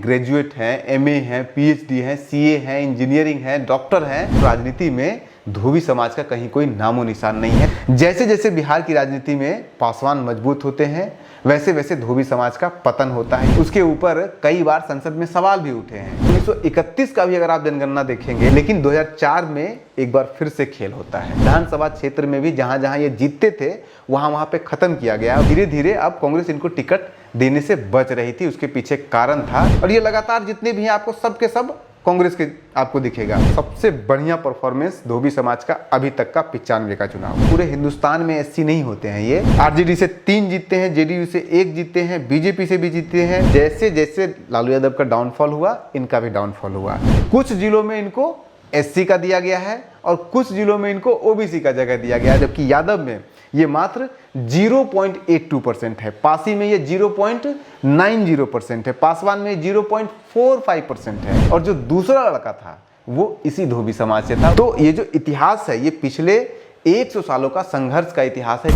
Graduate हैं, MA हैं, PhD हैं, सीए हैं, इंजीनियरिंग हैं, डॉक्टर हैं। राजनीति में धोबी समाज का कहीं कोई नामो निशान नहीं है। जैसे जैसे बिहार की राजनीति में पासवान मजबूत होते हैं वैसे वैसे धोबी समाज का पतन होता है। उसके ऊपर कई बार संसद में सवाल भी उठे हैं। 1931 का भी अगर आप जनगणना देखेंगे, लेकिन 2004 में एक बार फिर से खेल होता है। विधानसभा क्षेत्र में भी जहां जहां ये जीतते थे वहां पे खत्म किया गया। धीरे धीरे अब कांग्रेस इनको टिकट देने से बच रही थी, उसके पीछे कारण था। और ये लगातार जितने भी हैं आपको सब के सब कांग्रेस के आपको दिखेगा। सबसे बढ़िया परफॉर्मेंस धोबी समाज का अभी तक का 95 का चुनाव। पूरे हिंदुस्तान में एससी नहीं होते हैं ये। आरजेडी से 3 जीतते हैं, जेडीयू से 1 जीतते हैं, बीजेपी से भी जीतते हैं। जैसे जैसे लालू यादव का डाउनफॉल हुआ, इनका भी डाउनफॉल हुआ। कुछ जिलों में इनको एससी का दिया गया है और कुछ जिलों में इनको ओबीसी का जगह दिया गया है, जबकि यादव में ये मात्र 0.82% है, पासी में ये 0.90% है, पासवान में 0.45% है, और जो दूसरा लड़का था वो इसी धोबी समाज से था। तो ये जो इतिहास है ये पिछले 100 सालों का संघर्ष का इतिहास है।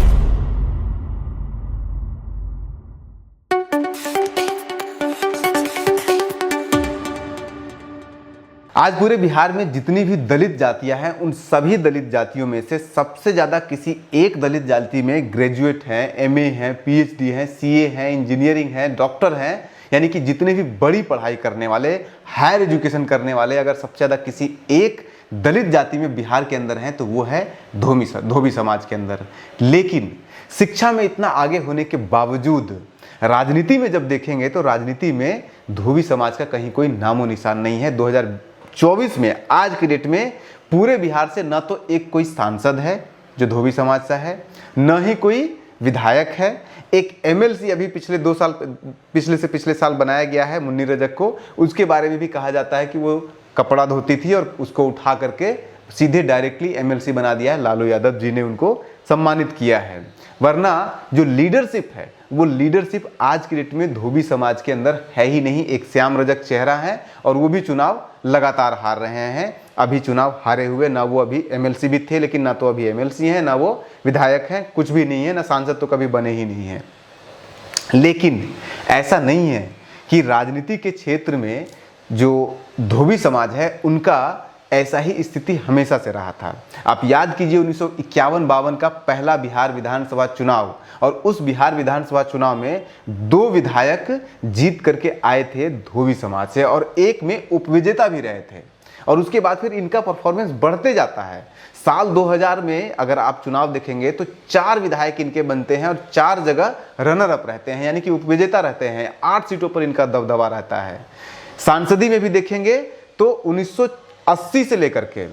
आज पूरे बिहार में जितनी भी दलित जातियां हैं उन सभी दलित जातियों में से सबसे ज्यादा किसी एक दलित जाति में ग्रेजुएट हैं, एमए हैं, पीएचडी हैं, सीए हैं, इंजीनियरिंग हैं, डॉक्टर हैं, यानी कि जितने भी बड़ी पढ़ाई करने वाले, हायर एजुकेशन करने वाले अगर सबसे ज्यादा किसी एक दलित जाति में बिहार के अंदर हैं तो वो है धोबी समाज के अंदर। लेकिन शिक्षा में इतना आगे होने के बावजूद राजनीति में जब देखेंगे तो राजनीति में धोबी समाज का कहीं कोई नामो निशान नहीं है। 2024 में आज की डेट में पूरे बिहार से न तो एक कोई सांसद है जो धोबी समाज से है, न ही कोई विधायक है। एक एमएलसी अभी पिछले साल बनाया गया है मुन्नी रजक को, उसके बारे में भी कहा जाता है कि वो कपड़ा धोती थी और उसको उठा करके सीधे डायरेक्टली एमएलसी बना दिया है। लालू यादव जी ने उनको सम्मानित किया है। वरना जो लीडरशिप है वो लीडरशिप आज की डेट में धोबी समाज के अंदर है ही नहीं। एक श्याम रजक चेहरा है और वो भी चुनाव लगातार हार रहे हैं। अभी चुनाव हारे हुए, ना वो अभी एमएलसी भी थे, लेकिन ना तो अभी एमएलसी हैं, ना वो विधायक हैं, कुछ भी नहीं है, ना सांसद तो कभी बने ही नहीं है। लेकिन ऐसा नहीं है कि राजनीति के क्षेत्र में जो धोबी समाज है उनका ऐसा ही स्थिति हमेशा से रहा था। आप याद कीजिए 1951-52 का पहला बिहार विधानसभा चुनाव, और उस बिहार विधानसभा चुनाव में 2 विधायक जीत करके आए थे धोबी समाज से और एक में उपविजेता भी रहे थे। और उसके बाद फिर इनका परफॉर्मेंस बढ़ते जाता है। साल 2000 में अगर आप चुनाव देखेंगे तो 4 विधायक इनके बनते हैं और 4 जगह रनर अप रहते हैं, यानी कि उपविजेता रहते हैं। 8 सीटों पर इनका दबदबा रहता है। सांसदी में भी देखेंगे तो 1980 से लेकर के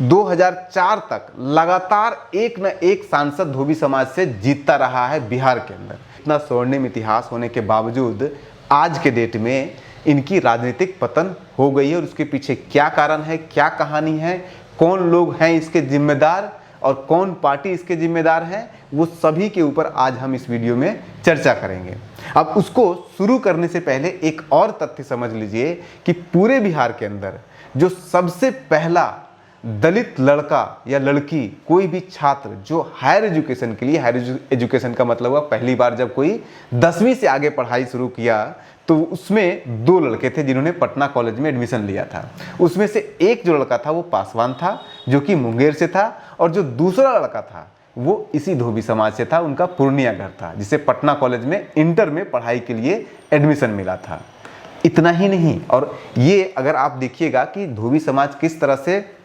2004 तक लगातार एक न एक सांसद धोबी समाज से जीतता रहा है बिहार के अंदर। इतना स्वर्णिम इतिहास होने के बावजूद आज के डेट में इनकी राजनीतिक पतन हो गई है। और उसके पीछे क्या कारण है, क्या कहानी है, कौन लोग हैं इसके जिम्मेदार और कौन पार्टी इसके जिम्मेदार है, वो सभी के ऊपर आज हम इस वीडियो में चर्चा करेंगे। अब उसको शुरू करने से पहले एक और तथ्य समझ लीजिए कि पूरे बिहार के अंदर जो सबसे पहला दलित लड़का या लड़की, कोई भी छात्र जो हायर एजुकेशन के लिए, हायर एजुकेशन का मतलब हुआ पहली बार जब कोई 10वीं से आगे पढ़ाई शुरू किया तो उसमें 2 लड़के थे जिन्होंने पटना कॉलेज में एडमिशन लिया था। उसमें से एक जो लड़का था वो पासवान था जो कि मुंगेर से था, और जो दूसरा लड़का था वो इसी धोबी समाज से था, उनका पूर्णिया घर था, जिसे पटना कॉलेज में इंटर में पढ़ाई के लिए एडमिशन मिला था। इतना ही नहीं, और ये अगर आप देखिएगा कि धोबी समाज किस तरह से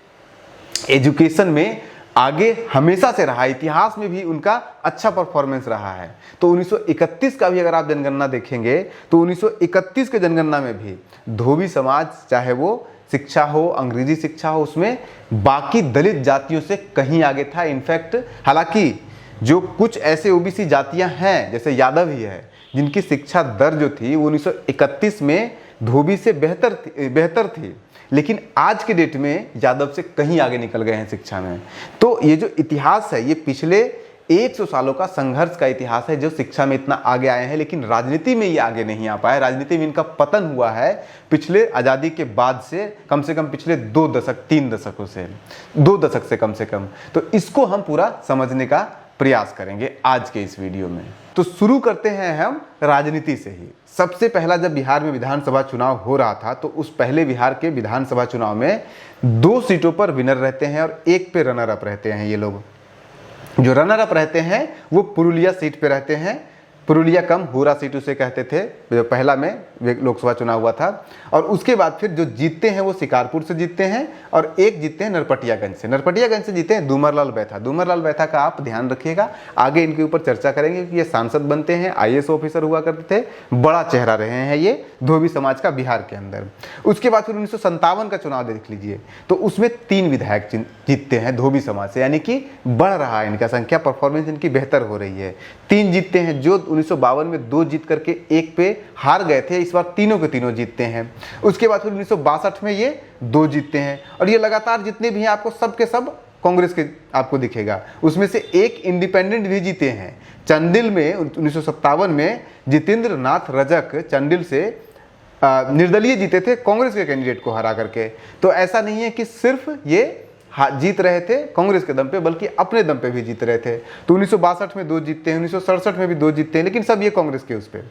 एजुकेशन में आगे हमेशा से रहा, इतिहास में भी उनका अच्छा परफॉर्मेंस रहा है। तो 1931 का भी अगर आप जनगणना देखेंगे तो 1931 के जनगणना में भी धोबी समाज, चाहे वो शिक्षा हो, अंग्रेजी शिक्षा हो, उसमें बाकी दलित जातियों से कहीं आगे था। इनफैक्ट हालांकि जो कुछ ऐसे ओबीसी जातियां हैं जैसे यादव ही है जिनकी शिक्षा दर जो थी वो 1931 में धोबी से बेहतर थी, लेकिन आज के डेट में यादव से कहीं आगे निकल गए हैं शिक्षा में। तो ये जो इतिहास है ये पिछले 100 सालों का संघर्ष का इतिहास है, जो शिक्षा में इतना आगे आए हैं, लेकिन राजनीति में ये आगे नहीं आ पाए। राजनीति में इनका पतन हुआ है पिछले आज़ादी के बाद से कम पिछले 2 दशक 3 दशकों से, 2 दशक से कम। तो इसको हम पूरा समझने का प्रयास करेंगे आज के इस वीडियो में। तो शुरू करते हैं हम राजनीति से ही। सबसे पहला जब बिहार में विधानसभा चुनाव हो रहा था तो उस पहले बिहार के विधानसभा चुनाव में 2 सीटों पर विनर रहते हैं और 1 पे रनर अप रहते हैं। ये लोग जो रनर अप रहते हैं वो पुरुलिया सीट पे रहते हैं। पुरुलिया कम हुरा सीट उसे कहते थे, जो पहला में लोकसभा चुनाव हुआ था। और उसके बाद फिर जो जीतते हैं वो शिकारपुर से जीतते हैं और 1 जीतते हैं नरपटियागंज से। नरपटियागंज से जीते हैं दूमरलाल बैथा। दूमरलाल बैथा का आप ध्यान रखिएगा, आगे इनके ऊपर चर्चा करेंगे कि ये सांसद बनते हैं, IAS ऑफिसर हुआ करते थे, बड़ा चेहरा रहे हैं ये धोबी समाज का बिहार के अंदर। उसके बाद फिर 1957 का चुनाव देख लीजिए तो उसमें 3 विधायक जीतते हैं धोबी समाज से, यानी कि बढ़ रहा है इनका संख्या, परफॉर्मेंस इनकी बेहतर हो रही है। 3 जीतते हैं, जो 1952 में 2 जीत करके 1 पे हार गए थे, इस बार तीनों के तीनों जीतते हैं। उसके बाद फिर 1962 में ये 2 जीतते हैं और ये लगातार जितने भी हैं आपको सब के सब कांग्रेस के आपको दिखेगा। उसमें से 1 इंडिपेंडेंट भी जीते हैं। चंडिल में 1957 में जितेंद्र नाथ रजक चंडिल से निर्दलीय जीते थे कांग्रेस के कैंडिडेट को हरा करके। तो ऐसा नहीं है कि सिर्फ ये जीत रहे थे कांग्रेस के दम पे, बल्कि अपने दम पे भी जीत रहे थे। तो 1962 में 2 जीतते हैं, 1967 में भी 2 जीतते हैं, लेकिन सब ये कांग्रेस के उस पे।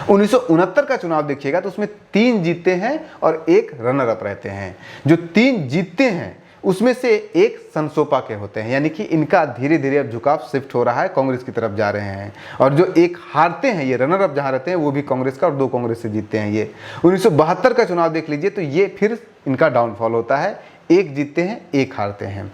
1969 का चुनाव देखिएगा तो उसमें 3 जीतते हैं और 1 रनर अप रहते हैं। जो 3 जीतते हैं उसमें से 1 संसोपा के होते हैं, यानी कि इनका धीरे धीरे अब झुकाव शिफ्ट हो रहा है, कांग्रेस की तरफ जा रहे हैं। और जो 1 हारते हैं, ये रनर अप जहां रहते हैं वो भी कांग्रेस का और 2 कांग्रेस से जीतते हैं ये। 1972 का चुनाव देख लीजिए तो ये फिर इनका डाउनफॉल होता है, 1 जीतते हैं 1 हारते हैं।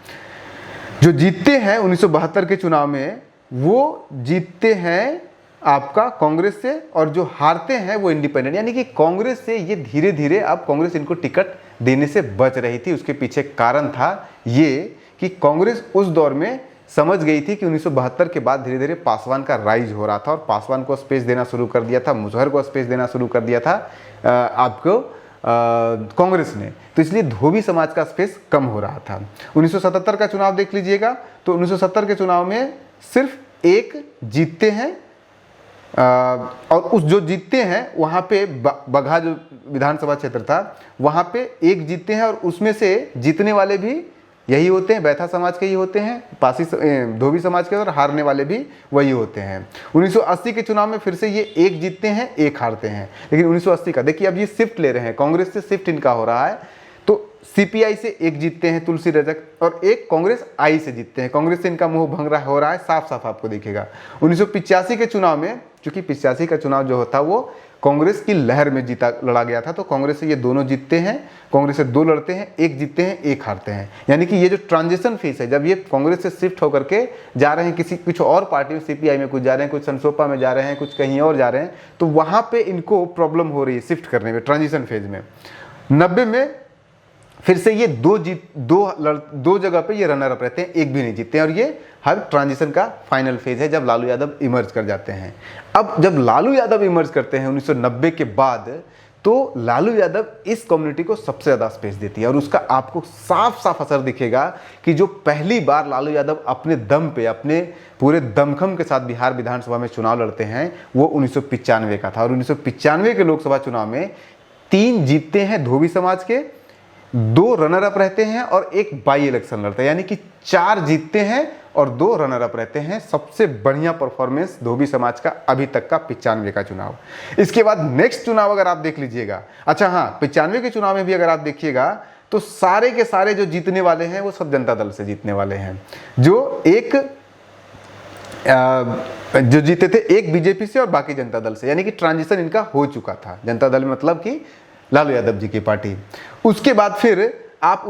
जो जीतते हैं 1972 के चुनाव में वो जीतते हैं आपका कांग्रेस से और जो हारते हैं वो इंडिपेंडेंट, यानी कि कांग्रेस से ये धीरे धीरे अब कांग्रेस इनको टिकट देने से बच रही थी। उसके पीछे कारण था ये कि कांग्रेस उस दौर में समझ गई थी कि 1972 के बाद धीरे धीरे पासवान का राइज हो रहा था और पासवान को स्पेस देना शुरू कर दिया था, मुजहर को स्पेस देना शुरू कर दिया था आपको कांग्रेस ने। तो इसलिए धोबी समाज का स्पेस कम हो रहा था। 1977 का चुनाव देख लीजिएगा तो 1970 के चुनाव में सिर्फ 1 जीतते हैं और उस जो जीतते हैं वहाँ पे बगहा जो विधानसभा क्षेत्र था वहाँ पे 1 जीतते हैं और उसमें से जीतने वाले भी यही होते हैं, बैथा समाज के ही होते हैं, पासी धोबी समाज के, और हारने वाले भी वही होते हैं। 1980 के चुनाव में फिर से ये 1 जीतते हैं 1 हारते हैं। लेकिन 1980 का देखिए अब ये शिफ्ट ले रहे हैं, कांग्रेस से शिफ्ट इनका हो रहा है। तो CPI से 1 जीतते हैं तुलसी रजक और 1 कांग्रेस आई से जीतते हैं। कांग्रेस से इनका मुंह भंग रहा हो रहा है, साफ साफ आपको दिखेगा। 1985 के चुनाव में, चूंकि 85 का चुनाव जो होता वो कांग्रेस की लहर में लड़ा गया था, तो कांग्रेस से ये दोनों जीतते हैं, कांग्रेस से 2 लड़ते हैं, 1 जीतते हैं 1 हारते हैं। यानी कि ये जो ट्रांजिशन फेज है, जब ये कांग्रेस से शिफ्ट होकर के जा रहे हैं कुछ और पार्टी में, CPI में कुछ जा रहे हैं, कुछ संसोपा में जा रहे हैं, कुछ कहीं और जा रहे हैं, तो वहां पे इनको प्रॉब्लम हो रही है शिफ्ट करने में, ट्रांजिशन फेज में। 90 में फिर से ये 2 जगह पे ये रनर अप रहते हैं, 1 भी नहीं जीतते हैं और ये हर ट्रांजिशन का फाइनल फेज है जब लालू यादव इमर्ज कर जाते हैं। अब जब लालू यादव इमर्ज करते हैं 1990 के बाद, तो लालू यादव इस कम्युनिटी को सबसे ज़्यादा स्पेस देती है और उसका आपको साफ साफ असर दिखेगा कि जो पहली बार लालू यादव अपने दम पे, अपने पूरे दमखम के साथ बिहार विधानसभा में चुनाव लड़ते हैं वो 1995 का था। और 1995 के लोकसभा चुनाव में 3 जीतते हैं धोबी समाज के, 2 रनर अप रहते हैं और 1 बाई इलेक्शन लड़ते हैं, यानी कि 4 जीतते हैं और 2 रनर अप रहते हैं। सबसे बढ़िया परफॉर्मेंस धोबी समाज का अभी तक का 95 का चुनाव। इसके बाद नेक्स्ट चुनाव अगर आप देख लीजिएगा, अच्छा हाँ, 95 के चुनाव में भी अगर आप देखिएगा तो सारे के सारे जो जीतने वाले हैं वो सब जनता दल से जीतने वाले हैं। जो जीते थे 1 बीजेपी से और बाकी जनता दल से, यानी कि ट्रांजिशन इनका हो चुका था। जनता दल मतलब कि लालू यादव जी की पार्टी। उसके बाद फिर आप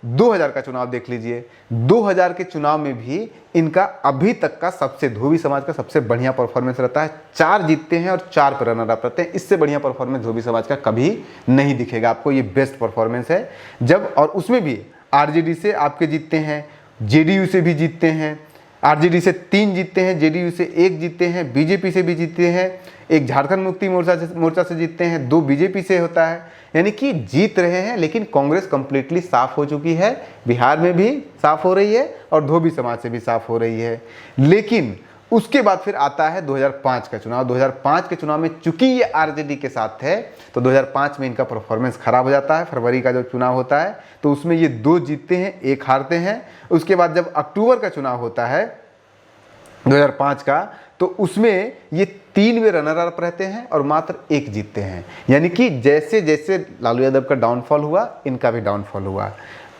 2000 का चुनाव देख लीजिए। 2000 के चुनाव में भी इनका अभी तक का सबसे, धोबी समाज का सबसे बढ़िया परफॉर्मेंस रहता है। 4 जीतते हैं और 4 पर रनर अप रहते हैं। इससे बढ़िया परफॉर्मेंस धोबी समाज का कभी नहीं दिखेगा आपको, ये बेस्ट परफॉर्मेंस है। जब और उसमें भी RJD से आपके जीतते हैं, JDU से भी जीतते हैं, RJD से 3 जीतते हैं, JDU से 1 जीतते हैं, बीजेपी से भी जीतते हैं, 1 झारखंड मुक्ति मोर्चा से जीतते हैं, 2 बीजेपी से होता है। यानी कि जीत रहे हैं, लेकिन कांग्रेस कंप्लीटली साफ हो चुकी है, बिहार में भी साफ हो रही है और धोबी समाज से भी साफ हो रही है। लेकिन उसके बाद फिर आता है 2005 का चुनाव। 2005 के चुनाव में चूंकि ये आरजेडी के साथ थे तो 2005 में इनका परफॉर्मेंस खराब हो जाता है। फरवरी का जो चुनाव होता है तो उसमें ये 2 जीतते हैं, 1 हारते हैं। उसके बाद जब अक्टूबर का चुनाव होता है 2005 का, तो उसमें ये 3 वे रनर अप रहते हैं और मात्र 1 जीतते हैं। यानी कि जैसे जैसे लालू यादव का डाउनफॉल हुआ, इनका भी डाउनफॉल हुआ।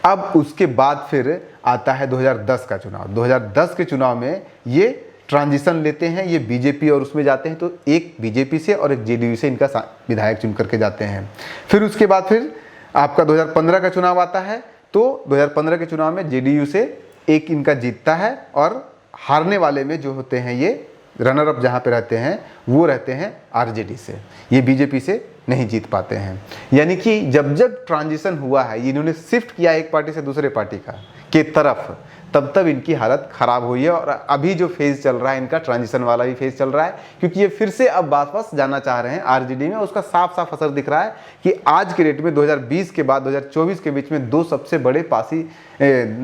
अब उसके बाद फिर आता है 2010 का चुनाव। 2010 के चुनाव में ये ट्रांजिशन लेते हैं, ये बीजेपी और उसमें जाते हैं, तो एक बीजेपी से और एक जेडीयू से इनका विधायक चुन करके जाते हैं। फिर उसके बाद फिर आपका 2015 का चुनाव आता है, तो 2015 के चुनाव में जेडीयू से एक इनका जीतता है और हारने वाले में जो होते हैं ये रनर अप जहाँ पे रहते हैं वो रहते हैं आरजेडी से, ये बीजेपी से नहीं जीत पाते हैं। यानी कि जब जब ट्रांजिशन हुआ है, इन्होंने शिफ्ट किया एक पार्टी से दूसरे पार्टी के तरफ, तब तब इनकी हालत खराब हुई है। और अभी जो फेज चल रहा है इनका, ट्रांजिशन वाला ही फेज चल रहा है, क्योंकि ये फिर से अब वापस जाना चाह रहे हैं आरजेडी में। उसका साफ साफ असर दिख रहा है कि आज के डेट में 2020 के बाद 2024 के बीच में 2 सबसे बड़े पासी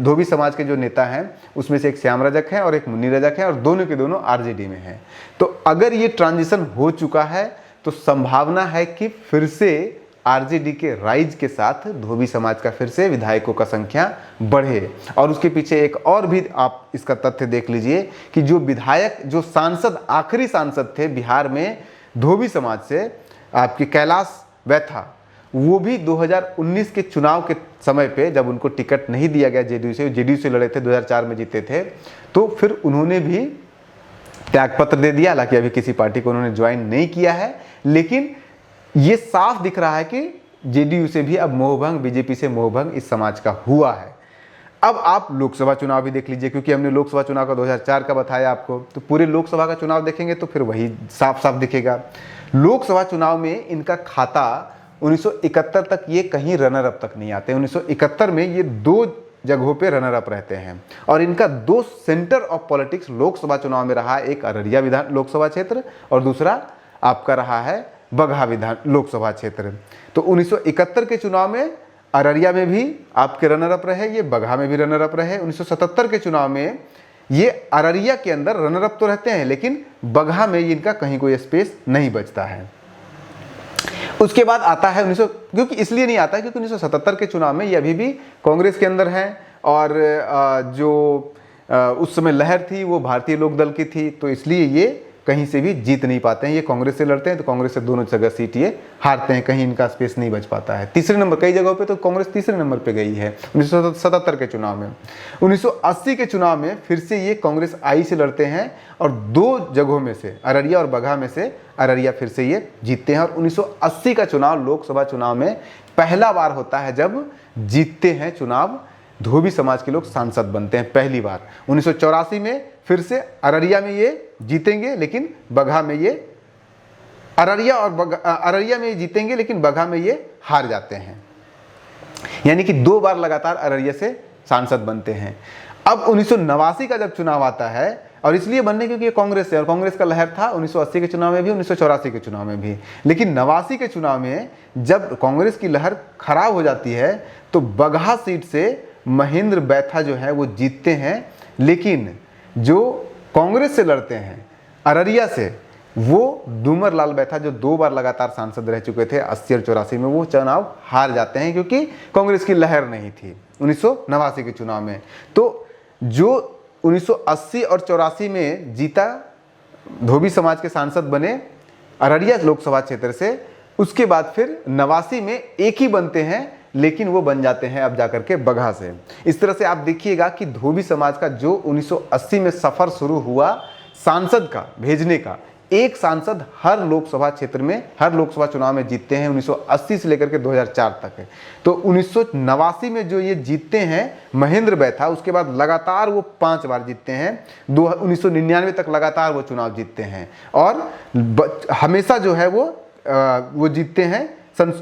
धोबी समाज के जो नेता हैं उसमें से एक श्याम रजक है और एक मुन्नी रजक है, और दोनों के दोनों आरजेडी में हैं। तो अगर ये ट्रांजिशन हो चुका है तो संभावना है कि फिर से आरजेडी के राइज के साथ धोबी समाज का फिर से विधायकों का संख्या बढ़े। और उसके पीछे एक और भी आप इसका तथ्य देख लीजिए कि जो विधायक, जो सांसद, आखिरी सांसद थे बिहार में धोबी समाज से, आपके कैलाश वैथा, वो भी 2019 के चुनाव के समय पे जब उनको टिकट नहीं दिया गया जेडीयू से लड़े थे, 2004 में जीते थे, तो फिर उन्होंने भी त्यागपत्र दे दिया। हालांकि अभी किसी पार्टी को उन्होंने ज्वाइन नहीं किया है, लेकिन ये साफ दिख रहा है कि जेडीयू से भी अब मोहभंग, बीजेपी से मोहभंग इस समाज का हुआ है। अब आप लोकसभा चुनाव भी देख लीजिए, क्योंकि हमने लोकसभा चुनाव का 2004 का बताया आपको, तो पूरे लोकसभा का चुनाव देखेंगे तो फिर वही साफ साफ दिखेगा। लोकसभा चुनाव में इनका खाता 1971 तक ये कहीं रनर अप तक नहीं आते। 1971 में ये 2 जगहों पे रनर अप रहते हैं, और इनका 2 सेंटर ऑफ पॉलिटिक्स लोकसभा चुनाव में रहा, एक अररिया विधान लोकसभा क्षेत्र और दूसरा आपका रहा है बगहा विधान लोकसभा क्षेत्र। तो 1971 के चुनाव में अररिया में भी आपके रनर अप रहे, ये बगहा में भी रनर अप रहे। 1977 के चुनाव में ये अररिया के अंदर रनर अप तो रहते हैं, लेकिन बगहा में इनका कहीं कोई स्पेस नहीं बचता है। उसके बाद आता है क्योंकि इसलिए नहीं आता है क्योंकि 1977 के चुनाव में ये अभी भी कांग्रेस के अंदर हैं, और जो उस समय लहर थी वो भारतीय लोक दल की थी, तो इसलिए ये कहीं से भी जीत नहीं पाते हैं। ये कांग्रेस से लड़ते हैं तो कांग्रेस से दोनों जगह सीट ये हारते हैं, कहीं इनका स्पेस नहीं बच पाता है। तीसरे नंबर, कई जगहों पे तो कांग्रेस तीसरे नंबर पे गई है 1977 के चुनाव में। 1980 के चुनाव में फिर से ये कांग्रेस आई से लड़ते हैं, और 2 जगहों में से, अररिया और बगहा में से अररिया फिर से ये जीतते हैं। और 1980 का चुनाव लोकसभा चुनाव में पहला बार होता है जब जीतते हैं चुनाव, धोबी समाज के लोग सांसद बनते हैं पहली बार। 1984 में फिर से अररिया में ये जीतेंगे, लेकिन बगहा में ये अररिया में ये जीतेंगे, लेकिन बगहा में ये हार जाते हैं। यानी कि 2 बार लगातार अररिया से सांसद बनते हैं। अब 1989 का जब चुनाव आता है, और इसलिए बनने क्योंकि ये कांग्रेस है, और कांग्रेस का लहर था 1980 के चुनाव में भी, 1984 के चुनाव में भी। लेकिन 89 के चुनाव में जब कांग्रेस की लहर खराब हो जाती है तो बगहा सीट से महेंद्र बैथा जो है वो जीतते हैं, लेकिन जो कांग्रेस से लड़ते हैं अररिया से, वो डूमर लाल बैथा जो 2 बार लगातार सांसद रह चुके थे 80 और 84 में, वो चुनाव हार जाते हैं क्योंकि कांग्रेस की लहर नहीं थी 1989 के चुनाव में। तो जो 1980 और 84 में जीता, धोबी समाज के सांसद बने अररिया लोकसभा क्षेत्र से, उसके बाद फिर 89 में एक ही बनते हैं, लेकिन वो बन जाते हैं अब जाकर के बगहा से। इस तरह से आप देखिएगा कि धोबी समाज का जो 1980 में सफर शुरू हुआ सांसद का भेजने का, एक सांसद हर लोकसभा क्षेत्र में, हर लोकसभा चुनाव में जीतते हैं 1980 से लेकर के 2004 तक। तो 1989 में जो ये जीतते हैं महेंद्र बैथा, उसके बाद लगातार वो 5 बार जीतते हैं। 1999 तक लगातार वो चुनाव जीतते हैं, और हमेशा जो है वो जीतते हैं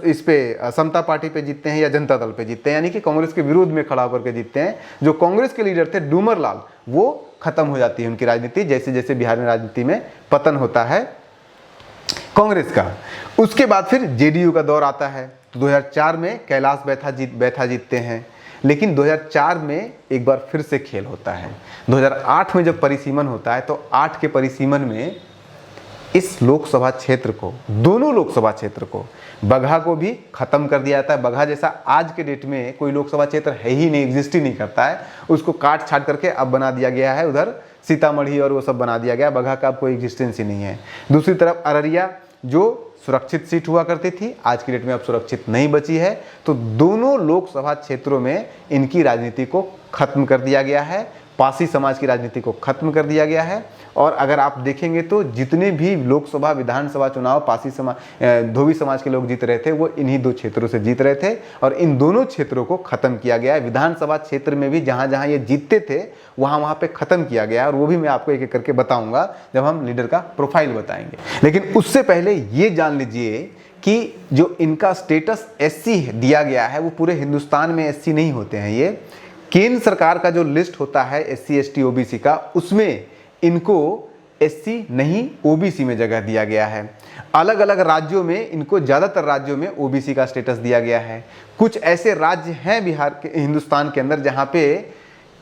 इस पे समता पार्टी पे जीतते हैं या जनता दल पे जीतते हैं, यानी कि कांग्रेस के विरोध में खड़ा होकर के जीतते हैं। जो कांग्रेस के लीडर थे डूमर लाल, वो खत्म हो जाती है उनकी राजनीति, जैसे जैसे बिहार में राजनीति में पतन होता है कांग्रेस का। उसके बाद फिर जेडीयू का दौर आता है, तो 2004 में कैलाश बैठा जीतते हैं, लेकिन 2004 में एक बार फिर से खेल होता है। 2008 में जब परिसीमन होता है तो 8 के परिसीमन में इस लोकसभा क्षेत्र को, दोनों लोकसभा क्षेत्र को, बगहा को भी खत्म कर दिया जाता है। बगहा जैसा आज के डेट में कोई लोकसभा क्षेत्र है ही नहीं, एग्जिस्ट ही नहीं करता है, उसको काट छाट करके अब बना दिया गया है, उधर सीतामढ़ी और वो सब बना दिया गया। बगहा का अब कोई एग्जिस्टेंस ही नहीं है। दूसरी तरफ अररिया जो सुरक्षित सीट हुआ करती थी, आज की डेट में अब सुरक्षित नहीं बची है। तो दोनों लोकसभा क्षेत्रों में इनकी राजनीति को खत्म कर दिया गया है, पासी समाज की राजनीति को खत्म कर दिया गया है। और अगर आप देखेंगे तो जितने भी लोकसभा विधानसभा चुनाव पासी समाज धोबी समाज के लोग जीत रहे थे वो इन्हीं दो क्षेत्रों से जीत रहे थे, और इन दोनों क्षेत्रों को खत्म किया गया है। विधानसभा क्षेत्र में भी जहां जहां ये जीतते थे वहां पे खत्म किया गया है, और वो भी मैं आपको एक एक करके बताऊंगा जब हम लीडर का प्रोफाइल बताएंगे। लेकिन उससे पहले ये जान लीजिए कि जो इनका स्टेटस SC दिया गया है वो पूरे हिंदुस्तान में SC नहीं होते हैं। ये केंद्र सरकार का जो लिस्ट होता है SC ST OBC का, उसमें इनको SC नहीं OBC में जगह दिया गया है। अलग अलग राज्यों में इनको, ज़्यादातर राज्यों में OBC का स्टेटस दिया गया है। कुछ ऐसे राज्य हैं बिहार के, हिंदुस्तान के अंदर, जहाँ पे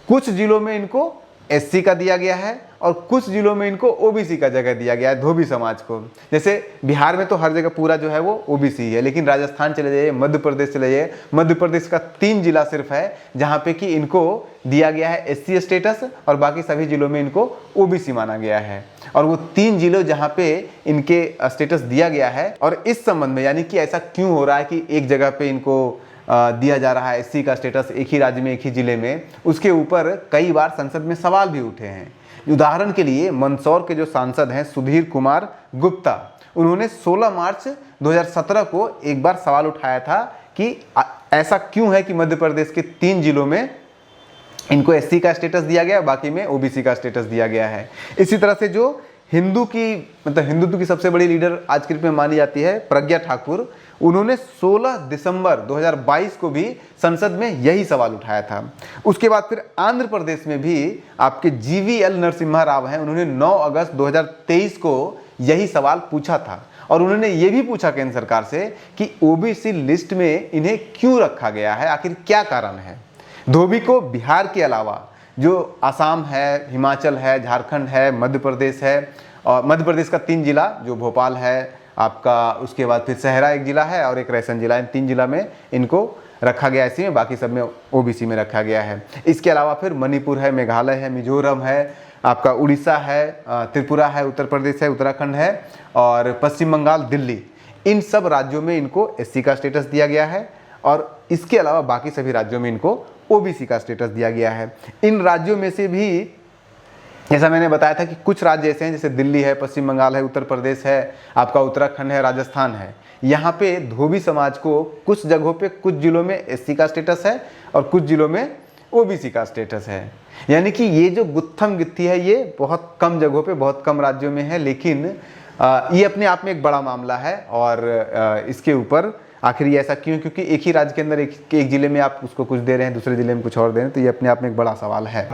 कुछ जिलों में इनको SC का दिया गया है और कुछ जिलों में इनको OBC का जगह दिया गया है, धोबी समाज को। जैसे बिहार में तो हर जगह पूरा जो है वो OBC है, लेकिन राजस्थान चले जाइए, मध्य प्रदेश चले जाइए, मध्य प्रदेश का 3 जिला सिर्फ है जहाँ पे कि इनको दिया गया है SC स्टेटस, और बाकी सभी जिलों में इनको OBC माना गया है। और वो 3 जिलों जहाँ पे इनके स्टेटस दिया गया है, और इस संबंध में यानी कि ऐसा क्यों हो रहा है कि एक जगह पे इनको दिया जा रहा है SC का स्टेटस, एक ही राज्य में, एक ही जिले में, उसके ऊपर कई बार संसद में सवाल भी उठे हैं। उदाहरण के लिए मंदसौर के जो सांसद हैं सुधीर कुमार गुप्ता, उन्होंने 16 मार्च 2017 को एक बार सवाल उठाया था कि ऐसा क्यों है कि मध्य प्रदेश के 3 जिलों में इनको SC का स्टेटस दिया गया, बाकी में OBC का स्टेटस दिया गया है। इसी तरह से जो हिंदुत्व की सबसे बड़ी लीडर आज के डेट में मानी जाती है प्रज्ञा ठाकुर, उन्होंने 16 दिसंबर 2022 को भी संसद में यही सवाल उठाया था। उसके बाद फिर आंध्र प्रदेश में भी आपके GVL नरसिम्हा राव हैं, उन्होंने 9 अगस्त 2023 को यही सवाल पूछा था, और उन्होंने ये भी पूछा केंद्र सरकार से कि OBC लिस्ट में इन्हें क्यों रखा गया है, आखिर क्या कारण है। धोबी को बिहार के अलावा जो आसाम है, हिमाचल है, झारखंड है, मध्य प्रदेश है, और मध्य प्रदेश का 3 जिला जो भोपाल है आपका, उसके बाद फिर सहरा एक जिला है और एक रायसेन जिला, इन 3 जिला में इनको रखा गया SC में, बाकी सब में OBC में रखा गया है। इसके अलावा फिर मणिपुर है, मेघालय है, मिजोरम है, आपका उड़ीसा है, त्रिपुरा है, उत्तर प्रदेश है, उत्तराखंड है, और पश्चिम बंगाल, दिल्ली, इन सब राज्यों में इनको SC का स्टेटस दिया गया है, और इसके अलावा बाकी सभी राज्यों में इनको OBC का स्टेटस दिया गया है। इन राज्यों में से भी जैसा मैंने बताया था कि कुछ राज्य ऐसे हैं जैसे दिल्ली है, पश्चिम बंगाल है, उत्तर प्रदेश है, आपका उत्तराखंड है, राजस्थान है, यहाँ पे धोबी समाज को कुछ जगहों पे, कुछ जिलों में SC का स्टेटस है और कुछ जिलों में OBC का स्टेटस है। यानी कि ये जो गुत्थम गित्थी है ये बहुत कम जगहों पे, बहुत कम राज्यों में है, लेकिन ये अपने आप में एक बड़ा मामला है। और इसके ऊपर आखिर ये ऐसा क्यों, क्योंकि एक ही राज्य के अंदर एक जिले में आप उसको कुछ दे रहे हैं, दूसरे जिले में कुछ और दे रहे हैं, तो ये अपने आप में एक बड़ा सवाल है।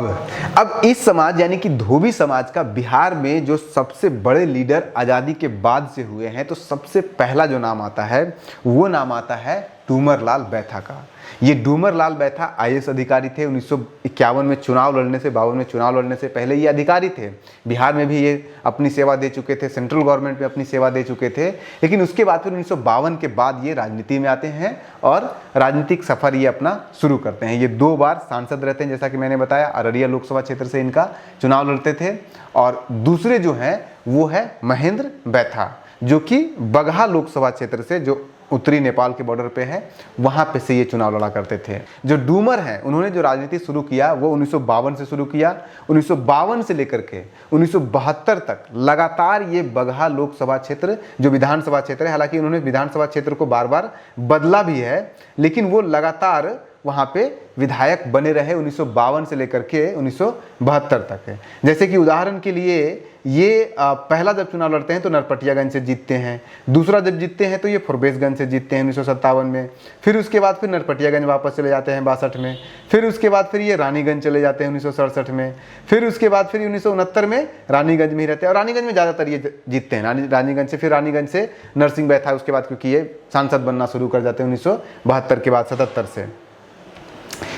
अब इस समाज यानी कि धोबी समाज का बिहार में जो सबसे बड़े लीडर आज़ादी के बाद से हुए हैं, तो सबसे पहला जो नाम आता है वो नाम आता है डूमर लाल बैथा का। ये डूमर लाल बैथा IAS अधिकारी थे। 1951 में चुनाव लड़ने से, 52 में चुनाव लड़ने से पहले ये अधिकारी थे। बिहार में भी ये अपनी सेवा दे चुके थे, सेंट्रल गवर्नमेंट में अपनी सेवा दे चुके थे, लेकिन उसके बाद फिर 1952 के बाद ये राजनीति में आते हैं और राजनीतिक सफर ये अपना शुरू करते हैं। ये 2 बार सांसद रहते हैं, जैसा कि मैंने बताया, अररिया लोकसभा क्षेत्र से इनका चुनाव लड़ते थे। और दूसरे जो हैं वो है महेंद्र बैथा, जो कि बगहा लोकसभा क्षेत्र से, जो उत्तरी नेपाल के बॉर्डर पे है, वहां पे से ये चुनाव लड़ा करते थे। जो डूमर हैं उन्होंने जो राजनीति शुरू किया वो 1952 से शुरू किया। 1952 से लेकर के 1972 तक लगातार ये बगहा लोकसभा क्षेत्र जो विधानसभा क्षेत्र है, हालांकि उन्होंने विधानसभा क्षेत्र को बार बार बदला भी है, लेकिन वो लगातार वहाँ पे विधायक बने रहे 1952 से लेकर के 1972 तक है। जैसे कि उदाहरण के लिए ये पहला जब चुनाव लड़ते हैं तो नरपटियागंज से जीतते हैं, दूसरा जब जीतते हैं तो ये फुरबेसगंज से जीतते हैं 1957 में, फिर उसके बाद फिर नरपटियागंज वापस चले जाते हैं 62 में, फिर उसके बाद फिर ये रानीगंज चले जाते हैं 1967 में, फिर उसके बाद फिर 1969 में रानीगंज में ही रहते हैं, और रानीगंज में ज़्यादातर ये जीतते हैं। रानीगंज से फिर रानीगंज से नरसिंह बैथा उसके बाद, क्योंकि ये सांसद बनना शुरू कर जाते हैं 1972 के बाद 77 से।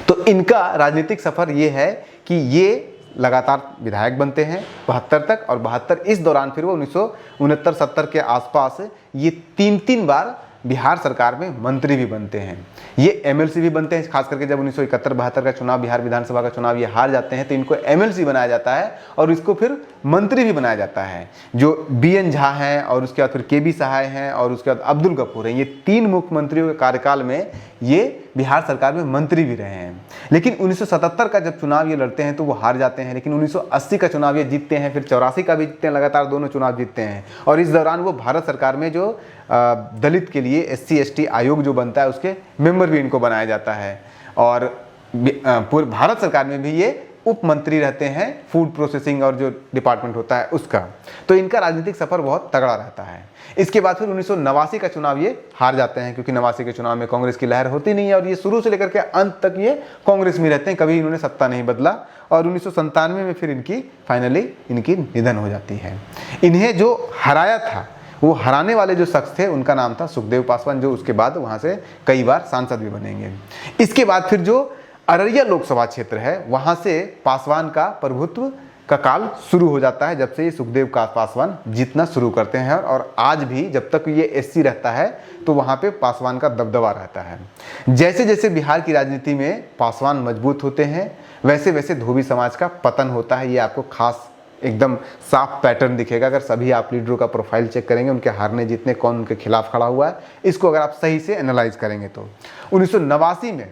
तो तो इनका राजनीतिक सफर ये है कि ये लगातार विधायक बनते हैं 72 तक, और 72 इस दौरान फिर वो 1969-70 के आसपास ये 3 बार बिहार सरकार में मंत्री भी बनते हैं। ये एमएलसी भी बनते हैं, खास करके जब 1971-72 का चुनाव, बिहार विधानसभा का चुनाव ये हार जाते हैं तो इनको एमएलसी बनाया जाता है और इसको फिर मंत्री भी बनाया जाता है। जो बीएन झा हैं और उसके बाद फिर केबी सहाय हैं और उसके बाद अब्दुल गफूर हैं, ये 3 मुख्यमंत्रियों के कार्यकाल में ये बिहार सरकार में मंत्री भी रहे हैं। लेकिन 1977 का जब चुनाव ये लड़ते हैं तो वो हार जाते हैं, लेकिन 1980 का चुनाव ये जीतते हैं, फिर 84 का भी जीतते हैं, लगातार दोनों चुनाव जीतते हैं। और इस दौरान वो भारत सरकार में जो दलित के लिए SC/ST आयोग जो बनता है उसके मेंबर भी इनको बनाया जाता है, और पूरे भारत सरकार में भी ये उप मंत्री रहते हैं, फूड प्रोसेसिंग और जो डिपार्टमेंट होता है उसका। तो इनका राजनीतिक सफर बहुत तगड़ा रहता है। इसके बाद फिर 1989 का चुनाव ये हार जाते हैं, क्योंकि 89 के चुनाव में कांग्रेस की लहर होती नहीं है और ये शुरू से लेकर के अंत तक ये कांग्रेस में रहते हैं, कभी इन्होंने सत्ता नहीं बदला। और 1997 में फिर इनकी फाइनली इनकी निधन हो जाती है। इन्हें जो हराया था, वो हराने वाले जो शख्स थे उनका नाम था सुखदेव पासवान, जो उसके बाद वहाँ से कई बार सांसद भी बनेंगे। इसके बाद फिर जो अररिया लोकसभा क्षेत्र है वहाँ से पासवान का प्रभुत्व का काल शुरू हो जाता है, जब से ये सुखदेव पासवान जीतना शुरू करते हैं। और आज भी जब तक ये SC रहता है तो वहाँ पे पासवान का दबदबा रहता है। जैसे जैसे बिहार की राजनीति में पासवान मजबूत होते हैं वैसे वैसे धोबी समाज का पतन होता है। ये आपको खास एकदम साफ पैटर्न दिखेगा अगर सभी आप लीडरों का प्रोफाइल चेक करेंगे, उनके हारने जीतने, कौन उनके खिलाफ खड़ा हुआ है, इसको अगर आप सही से एनालाइज करेंगे तो 1989 में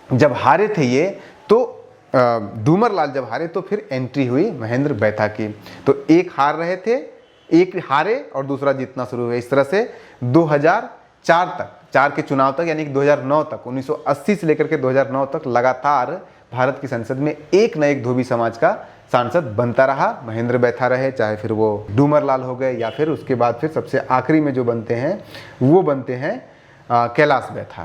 जब हारे थे ये, तो डूमरलाल जब हारे तो फिर एंट्री हुई महेंद्र बैथा की। तो एक हार रहे थे, एक हारे और दूसरा जीतना शुरू हुआ। इस तरह से 2004 तक, 4 के चुनाव तक, यानी कि 2009 तक, 1980 से लेकर के 2009 तक लगातार भारत की संसद में एक न एक धोबी समाज का सांसद बनता रहा। महेंद्र बैथा रहे, चाहे फिर वो डूमरलाल हो गए, या फिर उसके बाद फिर सबसे आखिरी में जो बनते हैं वो बनते हैं कैलाश बैथा।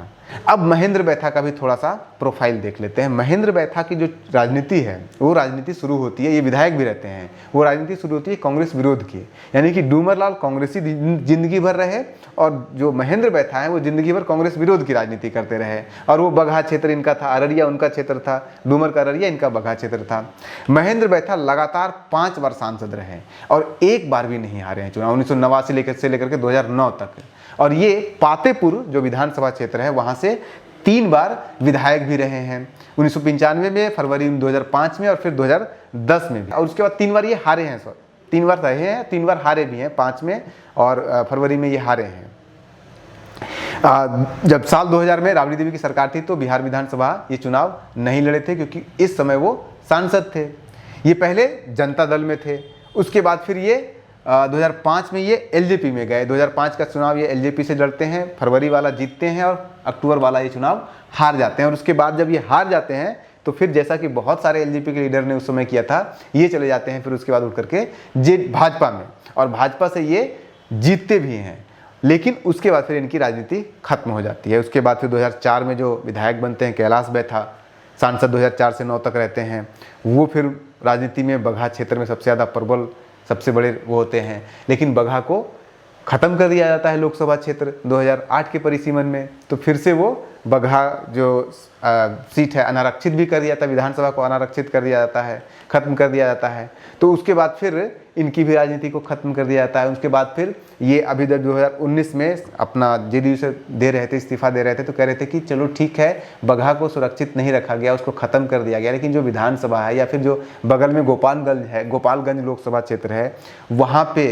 अब महेंद्र बैथा का भी थोड़ा सा प्रोफाइल देख लेते हैं। महेंद्र बैथा की जो राजनीति है वो राजनीति शुरू होती है, ये विधायक भी रहते हैं, वो राजनीति शुरू होती है कांग्रेस विरोध की। यानी कि डूमरलाल कांग्रेसी जिंदगी भर रहे और जो महेंद्र बैथा है वो जिंदगी भर कांग्रेस विरोध की राजनीति करते रहे। और वो बगहा क्षेत्र इनका था, अररिया उनका क्षेत्र था, डूमर का अररिया, इनका बगहा क्षेत्र था। महेंद्र बैथा लगातार 5 बार सांसद रहे और एक बार भी नहीं हारे हैं चुनाव, 1989 से लेकर के 2009 तक। और ये पातेपुर जो विधानसभा क्षेत्र है वहाँ से 3 बार विधायक भी रहे हैं, 1995 में, फरवरी 2005 में और फिर 2010 में भी। और उसके बाद 3 बार ये हारे हैं, 3 बार रहे हैं, 3 बार हारे भी हैं, 5 में और फरवरी में ये हारे हैं। जब साल 2000 में राबड़ी देवी की सरकार थी तो बिहार विधानसभा ये चुनाव नहीं लड़े थे, क्योंकि इस समय वो सांसद थे। ये पहले जनता दल में थे, उसके बाद फिर ये 2005 में ये LJP में गए। 2005 का चुनाव ये LJP से लड़ते हैं, फरवरी वाला जीतते हैं और अक्टूबर वाला ये चुनाव हार जाते हैं। और उसके बाद जब ये हार जाते हैं तो फिर जैसा कि बहुत सारे LJP के लीडर ने उस समय किया था, ये चले जाते हैं फिर उसके बाद उठ करके भाजपा में, और भाजपा से ये जीतते भी हैं। लेकिन उसके बाद फिर इनकी राजनीति खत्म हो जाती है। उसके बाद फिर 2004 में जो विधायक बनते हैं कैलाश बैथा, सांसद 2004 से 9 तक रहते हैं। वो फिर राजनीति में बगहा क्षेत्र में सबसे ज़्यादा प्रबल, सबसे बड़े वो होते हैं। लेकिन बगहा को ख़त्म कर दिया जाता है लोकसभा क्षेत्र 2008 के परिसीमन में। तो फिर से वो बगहा जो सीट है अनारक्षित भी कर दिया जाता है, विधानसभा को अनारक्षित कर दिया जाता है, ख़त्म कर दिया जाता है। तो उसके बाद फिर इनकी भी राजनीति को ख़त्म कर दिया जाता है। उसके बाद फिर ये अभी जब 2019 में अपना JDU से दे रहे थे, इस्तीफा दे रहे थे, तो कह रहे थे कि चलो ठीक है, बगहा को सुरक्षित नहीं रखा गया, उसको ख़त्म कर दिया गया, लेकिन जो विधानसभा है या फिर जो बगल में गोपालगंज लोकसभा क्षेत्र है, वहाँ पे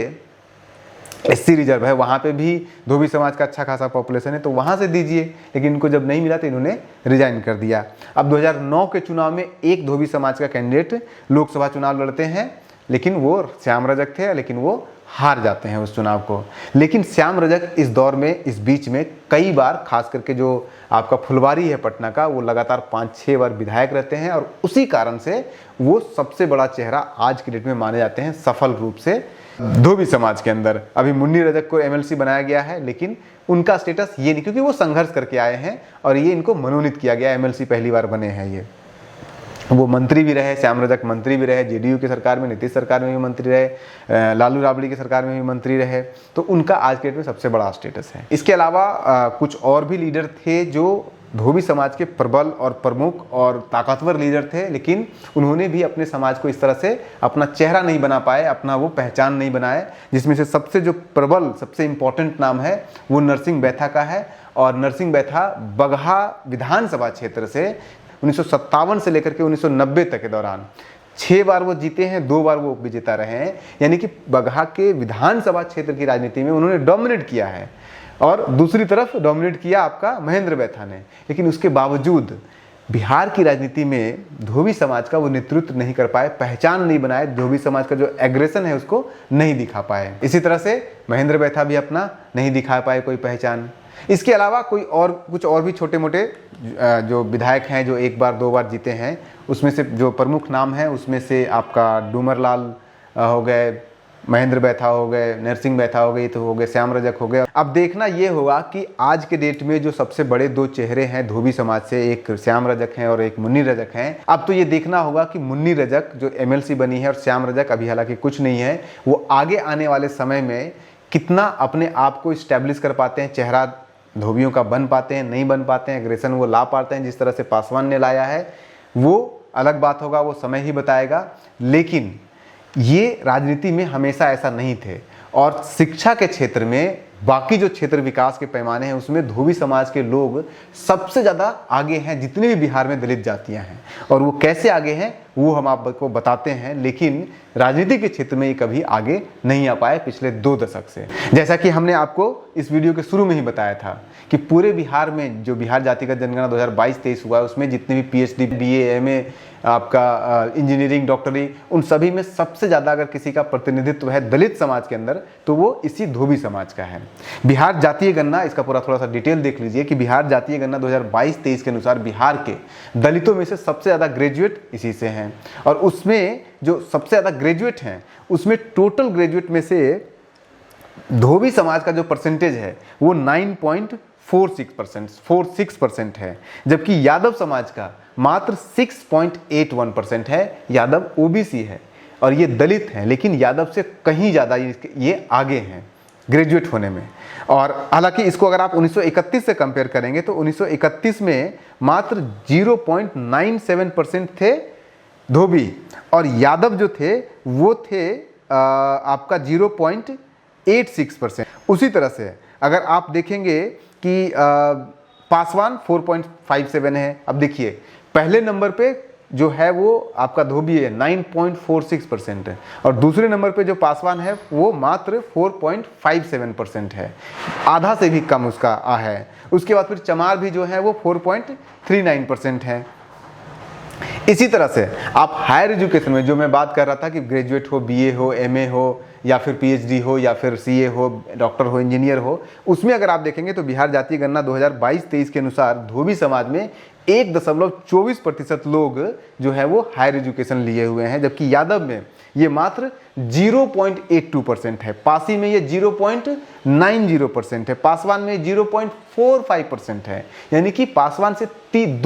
SC रिजर्व है, वहाँ पे भी धोबी समाज का अच्छा खासा पॉपुलेशन है, तो वहाँ से दीजिए। लेकिन इनको जब नहीं मिला तो इन्होंने रिजाइन कर दिया। अब 2009 के चुनाव में एक धोबी समाज का कैंडिडेट लोकसभा चुनाव लड़ते हैं, लेकिन वो श्याम रजक थे, लेकिन वो हार जाते हैं उस चुनाव को। लेकिन श्याम रजक इस दौर में, इस बीच में कई बार, खास करके जो आपका फुलवारी है पटना का, वो लगातार 5-6 बार विधायक रहते हैं और उसी कारण से वो सबसे बड़ा चेहरा आज की डेट में माने जाते हैं सफल रूप से धोबी समाज के अंदर। अभी मुन्नी रजक को MLC बनाया गया है, लेकिन उनका स्टेटस ये नहीं, क्योंकि वो संघर्ष करके आए हैं और ये इनको मनोनीत किया गया, MLC पहली बार बने हैं ये। वो मंत्री भी रहे, श्याम रजक मंत्री भी रहे, JDU की सरकार में, नीतीश सरकार में भी मंत्री रहे, लालू राबड़ी की सरकार में भी मंत्री रहे। तो उनका आज के डेट में सबसे बड़ा स्टेटस है। इसके अलावा कुछ और भी लीडर थे जो धोबी समाज के प्रबल और प्रमुख और ताकतवर लीडर थे, लेकिन उन्होंने भी अपने समाज को इस तरह से अपना चेहरा नहीं बना पाए, अपना वो पहचान नहीं बनाए। जिसमें से सबसे जो प्रबल, सबसे इम्पोर्टेंट नाम है वो नरसिंह बैथा का है। और नरसिंह बैथा बगहा विधानसभा क्षेत्र से 1957 से लेकर के 1990 तक के दौरान 6 बार वो जीते हैं, 2 बार वो विजेता रहे हैं। यानी कि बगहा के विधानसभा क्षेत्र की राजनीति में उन्होंने डोमिनेट किया है। और दूसरी तरफ डोमिनेट किया आपका महेंद्र बैथा ने, लेकिन उसके बावजूद बिहार की राजनीति में धोबी समाज का वो नेतृत्व नहीं कर पाए, पहचान नहीं बनाए, धोबी समाज का जो एग्रेशन है उसको नहीं दिखा पाए। इसी तरह से महेंद्र बैथा भी अपना नहीं दिखा पाए कोई पहचान। इसके अलावा कोई और कुछ और भी छोटे मोटे जो विधायक हैं जो 1 बार 2 बार जीते हैं, उसमें से जो प्रमुख नाम है उसमें से आपका डूमरलाल हो गए, महेंद्र बैथा हो गए, नरसिंह बैथा हो गए, तो हो गए श्याम रजक हो गए। अब देखना ये होगा कि आज के डेट में जो सबसे बड़े 2 चेहरे हैं धोबी समाज से, एक श्याम रजक हैं और एक मुन्नी रजक हैं। अब तो ये देखना होगा कि मुन्नी रजक जो MLC बनी है और श्याम रजक अभी हालांकि कुछ नहीं है, वो आगे आने वाले समय में कितना अपने आप को इस्टेब्लिश कर पाते हैं, चेहरा धोबियों का बन पाते हैं, नहीं बन पाते हैं, एग्रेशन वो ला पाते हैं जिस तरह से पासवान ने लाया है, वो अलग बात होगा, वो समय ही बताएगा। लेकिन ये राजनीति में हमेशा ऐसा नहीं थे। और शिक्षा के क्षेत्र में, बाकी जो क्षेत्र विकास के पैमाने हैं उसमें धोबी समाज के लोग सबसे ज़्यादा आगे हैं, जितने भी बिहार में दलित जातियां हैं। और वो कैसे आगे हैं वो हम आपको बताते हैं, लेकिन राजनीति के क्षेत्र में ये कभी आगे नहीं आ पाए पिछले 2 दशक से। जैसा कि हमने आपको इस वीडियो के शुरू में ही बताया था कि पूरे बिहार में जो बिहार जातिगत जनगणना 2022-23 हुआ है उसमें जितने भी PhD, BA, MA, आपका इंजीनियरिंग, डॉक्टरी, उन सभी में सबसे ज़्यादा अगर किसी का प्रतिनिधित्व है दलित समाज के अंदर तो वो इसी धोबी समाज का है। बिहार जातीय गणना, इसका पूरा थोड़ा सा डिटेल देख लीजिए कि बिहार जातीय गणना 2022-23 के अनुसार बिहार के दलितों में से सबसे ज़्यादा ग्रेजुएट इसी से हैं। और उसमें जो सबसे ज़्यादा ग्रेजुएट हैं उसमें टोटल ग्रेजुएट में से धोबी समाज का जो परसेंटेज है वो 9.46% है, जबकि यादव समाज का मात्र 6.81% है। यादव OBC है और ये दलित हैं, लेकिन यादव से कहीं ज़्यादा ये आगे हैं ग्रेजुएट होने में। और हालांकि इसको अगर आप 1931 से कंपेयर करेंगे तो 1931 में मात्र 0.97% थे धोबी, और यादव जो थे वो थे आपका 0.86%। उसी तरह से अगर आप देखेंगे कि पासवान 4.57 है। अब देखिए पहले नंबर पे जो है वो आपका धोबी है 9.46% है, और दूसरे नंबर पे जो पासवान है वो मात्र 4.57% है, आधा से भी कम उसका है। उसके बाद फिर चमार भी जो है वो 4.39% है। इसी तरह से आप हायर एजुकेशन में जो मैं बात कर रहा था कि ग्रेजुएट हो, BA हो, MA हो, या फिर PhD हो, या फिर CA हो, डॉक्टर हो, इंजीनियर हो, उसमें अगर आप देखेंगे तो बिहार जातीय गणना 2022-23 के अनुसार धोबी समाज में 1.24% लोग जो है वो हायर एजुकेशन लिए हुए हैं, जबकि यादव में ये मात्र 0.82% है, पासी में ये 0.90% है, पासवान में 0.45% है। यानी कि पासवान से 3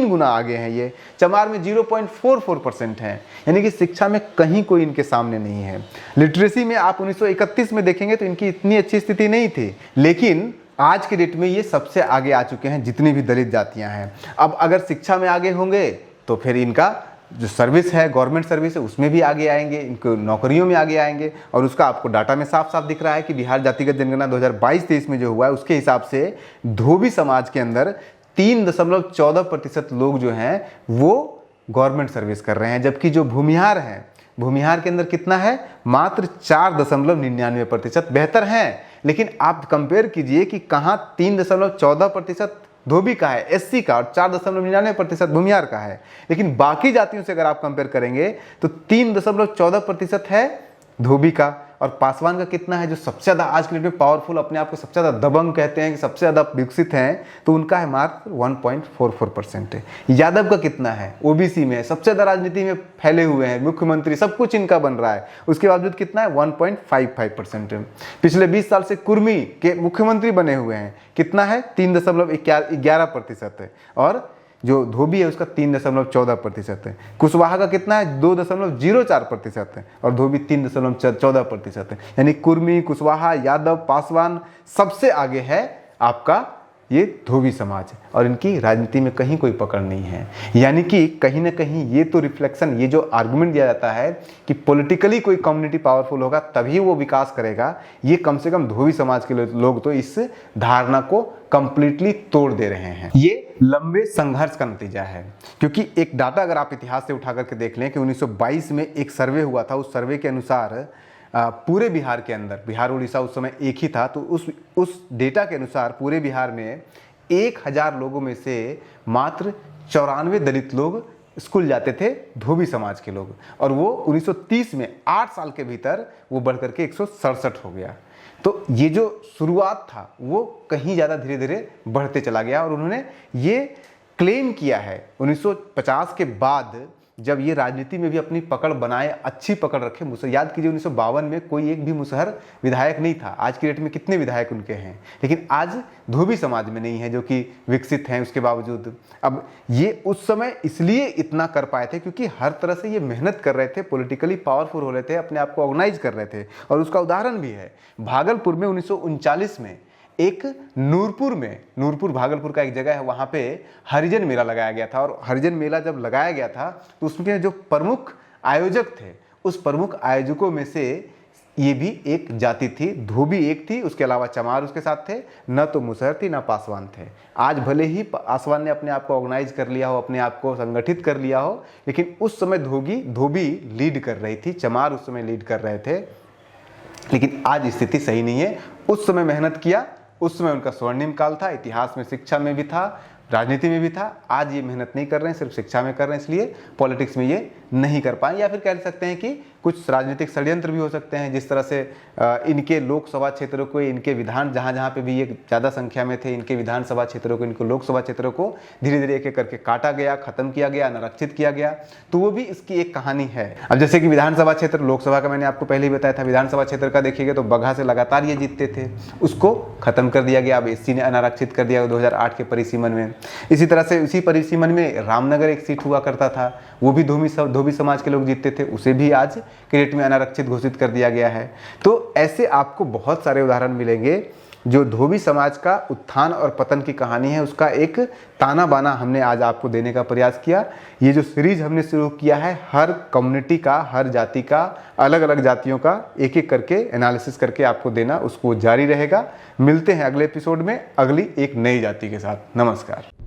गुना आगे हैं ये। चमार में 0.44% है, यानी कि शिक्षा में कहीं कोई इनके सामने नहीं है। लिटरेसी में आप 1931 में देखेंगे तो इनकी इतनी अच्छी स्थिति नहीं थी, लेकिन आज के डेट में ये सबसे आगे आ चुके हैं जितनी भी दलित जातियां हैं। अब अगर शिक्षा में आगे होंगे तो फिर इनका जो सर्विस है, गवर्नमेंट सर्विस है, उसमें भी आगे आएंगे, इनको नौकरियों में आगे आएंगे। और उसका आपको डाटा में साफ साफ दिख रहा है कि बिहार जातिगत जनगणना 2022-23 में जो हुआ है उसके हिसाब से धोबी समाज के अंदर 3.14% लोग जो हैं वो गवर्नमेंट सर्विस कर रहे हैं, जबकि जो भूमिहार हैं, भूमिहार के अंदर कितना है, मात्र 4.99%। बेहतर हैं, लेकिन आप कंपेयर कीजिए कि कहाँ 3.14% धोबी का है, SC का, और 4.99% भूमिहार का है। लेकिन बाकी जातियों से अगर आप कंपेयर करेंगे तो 3.14% है धोबी का, और पासवान का कितना है, जो सबसे ज़्यादा आज के डेट में पावरफुल, अपने आप को सबसे ज़्यादा दबंग कहते हैं कि सबसे ज़्यादा विकसित हैं, तो उनका है मात्र 1.44% है। यादव का कितना है, OBC में है, सबसे ज़्यादा राजनीति में फैले हुए हैं, मुख्यमंत्री सब कुछ इनका बन रहा है, उसके बावजूद कितना है, 1.55% है। पिछले 20 साल से कुर्मी के मुख्यमंत्री बने हुए हैं, कितना है, 3.11% है, और जो धोबी है उसका 3.14% है। कुशवाहा का कितना है, 2.04% है, और धोबी 3.14% है। यानी कुर्मी, कुशवाहा, यादव, पासवान सबसे आगे है आपका ये धोबी समाज, और इनकी राजनीति में कहीं कोई पकड़ नहीं है। यानी कि कहीं ना कहीं ये तो रिफ्लेक्शन, ये जो आर्गुमेंट दिया जाता है कि पॉलिटिकली कोई कम्युनिटी पावरफुल होगा तभी वो विकास करेगा, ये कम से कम धोबी समाज के लोग तो इस धारणा को कंप्लीटली तोड़ दे रहे हैं। ये लंबे संघर्ष का नतीजा है, क्योंकि एक डाटा अगर आप इतिहास से उठा करके देख लें कि 1922 में एक सर्वे हुआ था। उस सर्वे के अनुसार पूरे बिहार के अंदर, बिहार उड़ीसा उस समय एक ही था, तो उस डेटा के अनुसार पूरे बिहार में 1000 लोगों में से मात्र 94 दलित लोग स्कूल जाते थे, धोबी समाज के लोग, और वो 1930 में 8 साल के भीतर वो बढ़ करके 167 हो गया। तो ये जो शुरुआत था वो कहीं ज़्यादा धीरे धीरे बढ़ते चला गया, और उन्होंने ये क्लेम किया है 1950 के बाद, जब ये राजनीति में भी अपनी पकड़ बनाए, अच्छी पकड़ रखे। याद कीजिए 1952 में कोई एक भी मुसहर विधायक नहीं था। आज की डेट में कितने विधायक उनके हैं, लेकिन आज धोबी समाज में नहीं है जो कि विकसित हैं उसके बावजूद। अब ये उस समय इसलिए इतना कर पाए थे क्योंकि हर तरह से ये मेहनत कर रहे थे, पॉलिटिकली पावरफुल हो रहे थे, अपने आप को ऑर्गेनाइज कर रहे थे। और उसका उदाहरण भी है भागलपुर में 1939 में एक नूरपुर भागलपुर का एक जगह है, वहाँ पे हरिजन मेला लगाया गया था। और हरिजन मेला जब लगाया गया था तो उसमें जो प्रमुख आयोजक थे, उस प्रमुख आयोजकों में से ये भी एक जाति थी, धोबी एक थी, उसके अलावा चमार उसके साथ थे। न तो मुसहर थी, न पासवान थे। आज भले ही पासवान ने अपने आप को ऑर्गेनाइज कर लिया हो, अपने आप को संगठित कर लिया हो, लेकिन उस समय धोबी लीड कर रही थी, चमार उस समय लीड कर रहे थे। लेकिन आज स्थिति सही नहीं है। उस समय मेहनत किया, उस समय उनका स्वर्णिम काल था, इतिहास में, शिक्षा में भी था, राजनीति में भी था। आज ये मेहनत नहीं कर रहे हैं, सिर्फ शिक्षा में कर रहे हैं, इसलिए पॉलिटिक्स में ये नहीं कर पाए। या फिर कह सकते हैं कि कुछ राजनीतिक षड्यंत्र भी हो सकते हैं, जिस तरह से इनके लोकसभा क्षेत्रों को, इनके विधान जहाँ पे भी ये ज़्यादा संख्या में थे, इनके विधानसभा क्षेत्रों को, इनको लोकसभा क्षेत्रों को धीरे धीरे एक एक करके काटा गया, खत्म किया गया, अनारक्षित किया गया। तो वो भी इसकी एक कहानी है। अब जैसे कि विधानसभा क्षेत्र, लोकसभा का मैंने आपको पहले ही बताया था, विधानसभा क्षेत्र का देखिएगा तो बगहा से लगातार ये जीतते थे, उसको खत्म कर दिया गया। अब एससी ने अनारक्षित कर दिया 2008 के परिसीमन में। इसी तरह से उसी परिसीमन में रामनगर एक सीट हुआ करता था, वो भी धोबी समाज के लोग जीतते थे, उसे भी आज के डेट में अनारक्षित घोषित कर दिया गया है। तो ऐसे आपको बहुत सारे उदाहरण मिलेंगे जो धोबी समाज का उत्थान और पतन की कहानी है, उसका एक ताना बाना हमने आज आपको देने का प्रयास किया। ये जो सीरीज हमने शुरू किया है, हर कम्युनिटी का, हर जाति का, अलग अलग जातियों का एक एक करके एनालिसिस करके आपको देना, उसको जारी रहेगा। मिलते हैं अगले एपिसोड में अगली एक नई जाति के साथ। नमस्कार।